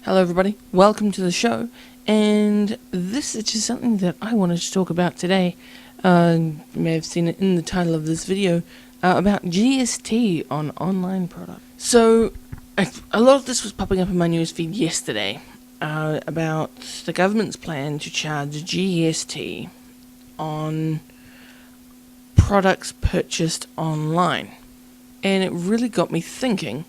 Hello everybody, welcome to the show, and this is just something that I wanted to talk about today. You may have seen it in the title of this video, about GST on online products. So, a lot of this was popping up in my newsfeed yesterday, about the government's plan to charge GST on products purchased online. And it really got me thinking,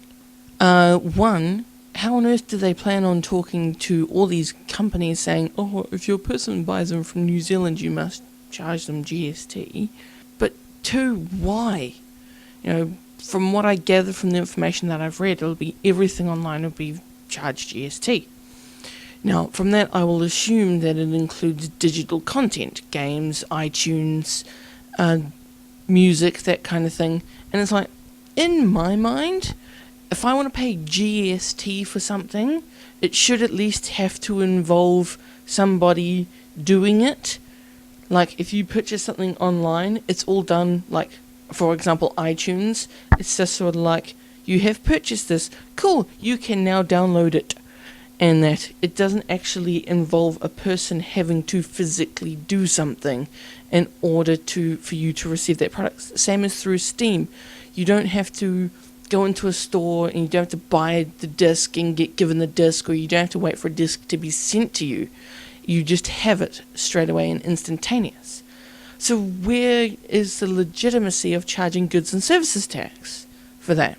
one, how on earth do they plan on talking to all these companies saying, oh, if your person buys them from New Zealand, you must charge them GST? But two, why? You know, from what I gather from the information that I've read, it'll be everything online will be charged GST. Now, from that, I will assume that it includes digital content, games, iTunes, music, that kind of thing. And it's like, in my mind, if I want to pay GST for something, it should at least have to involve somebody doing it. Like, if you purchase something online, it's all done, like, for example, iTunes. It's just sort of like, you have purchased this, cool, you can now download it. And that it doesn't actually involve a person having to physically do something in order for you to receive that product. Same as through Steam. You don't have to go into a store and you don't have to buy the disc and get given the disc, or you don't have to wait for a disc to be sent to you. You just have it straight away and instantaneous. So where is the legitimacy of charging goods and services tax for that?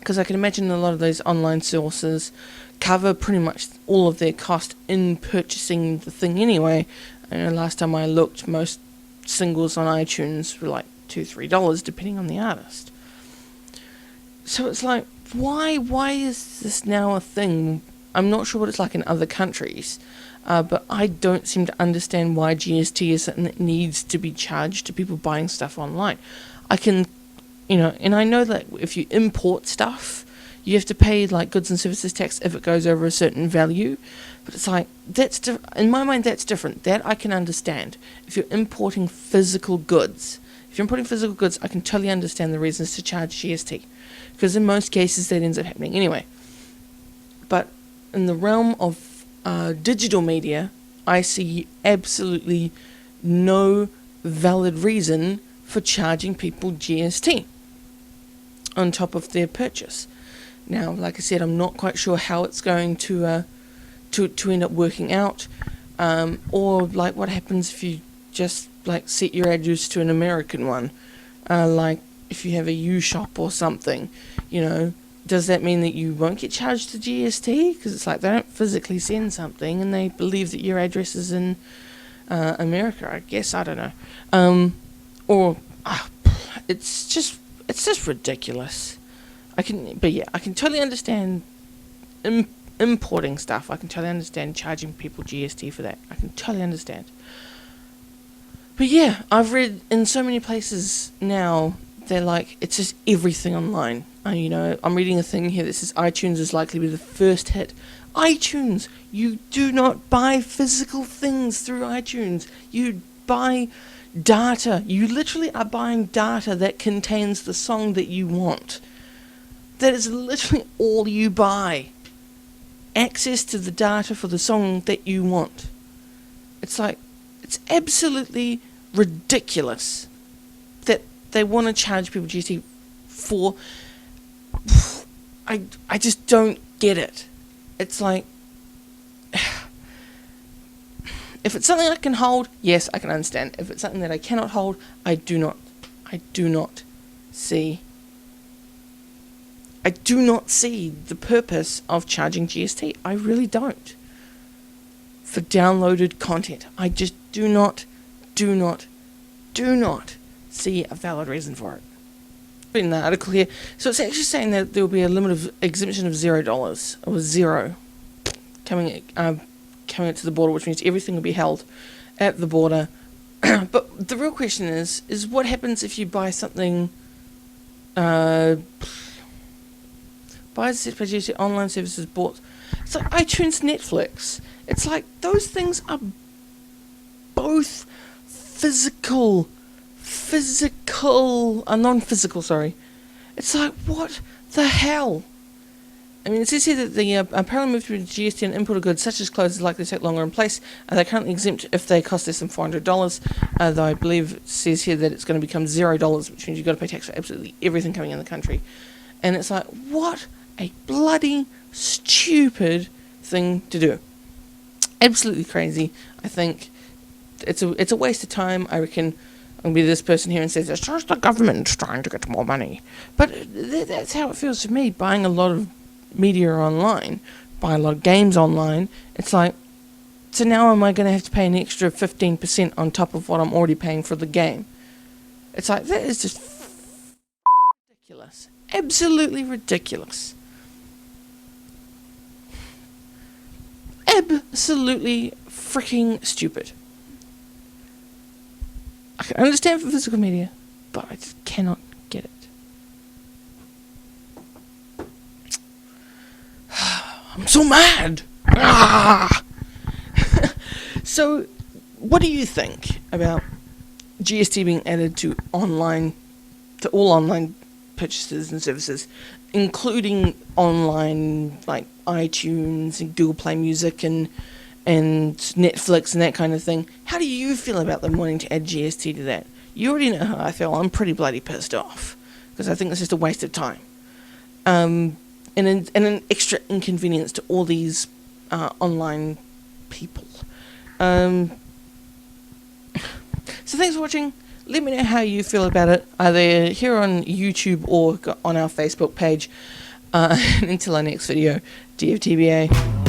Because I can imagine a lot of those online sources cover pretty much all of their cost in purchasing the thing anyway. I know last time I looked, most singles on iTunes were like $2-3 depending on the artist. So it's like, why is this now a thing? I'm not sure what it's like in other countries, but I don't seem to understand why GST is something that needs to be charged to people buying stuff online. I can, and I know that if you import stuff, you have to pay like goods and services tax if it goes over a certain value, but it's like, in my mind that's different. That I can understand. If you're importing physical goods, I can totally understand the reasons to charge GST. Because in most cases that ends up happening anyway. But in the realm of digital media, I see absolutely no valid reason for charging people GST on top of their purchase. Now, like I said, I'm not quite sure how it's going to end up working out, or like what happens if you just like set your address to an American one, like if you have a U-shop or something, does that mean that you won't get charged the GST? Because it's like they don't physically send something and they believe that your address is in America, I guess. I don't know. It's just ridiculous. I can totally understand importing stuff. I can totally understand charging people GST for that. I can totally understand. But yeah, I've read in so many places now, they're like, it's just everything online. I'm reading a thing here that says iTunes is likely to be the first hit. iTunes! You do not buy physical things through iTunes. You buy data. You literally are buying data that contains the song that you want. That is literally all you buy. Access to the data for the song that you want. It's like, it's absolutely ridiculous that they want to charge people GST for. I just don't get it. It's like, if it's something I can hold, yes, I can understand. If it's something that I cannot hold, I do not see the purpose of charging GST. I really don't. For downloaded content, I just do not see a valid reason for it. In the article here, so it's actually saying that there will be a limit of exemption of $0 or zero coming to the border, which means everything will be held at the border. But the real question is what happens if you buy something, buys GST online services bought. It's like iTunes, Netflix. It's like those things are both non-physical, sorry. It's like, what the hell? I mean, it says here that the parallel move to GST on imported goods such as clothes is likely to take longer in place. They're currently exempt if they cost less than $400, though I believe it says here that it's going to become $0, which means you've got to pay tax for absolutely everything coming in the country. And it's like, what a bloody stupid thing to do. Absolutely crazy. I think it's a waste of time. I reckon I'm going to be this person here and says, it's just the government trying to get more money. But that's how it feels to me, buying a lot of media online, buying a lot of games online. It's like, so now am I going to have to pay an extra 15% on top of what I'm already paying for the game? It's like, that is just ridiculous. Absolutely ridiculous. Absolutely freaking stupid. I can understand for physical media, but I just cannot get it. I'm so mad! Ah! So, what do you think about GST being added to all online purchases and services, including online, like iTunes and Google Play Music and Netflix and that kind of thing? How do you feel about them wanting to add GST to that? You already know how I feel. I'm pretty bloody pissed off because I think it's just a waste of time, and an extra inconvenience to all these online people. So thanks for watching. Let me know how you feel about it, either here on YouTube or on our Facebook page. Until our next video, DFTBA.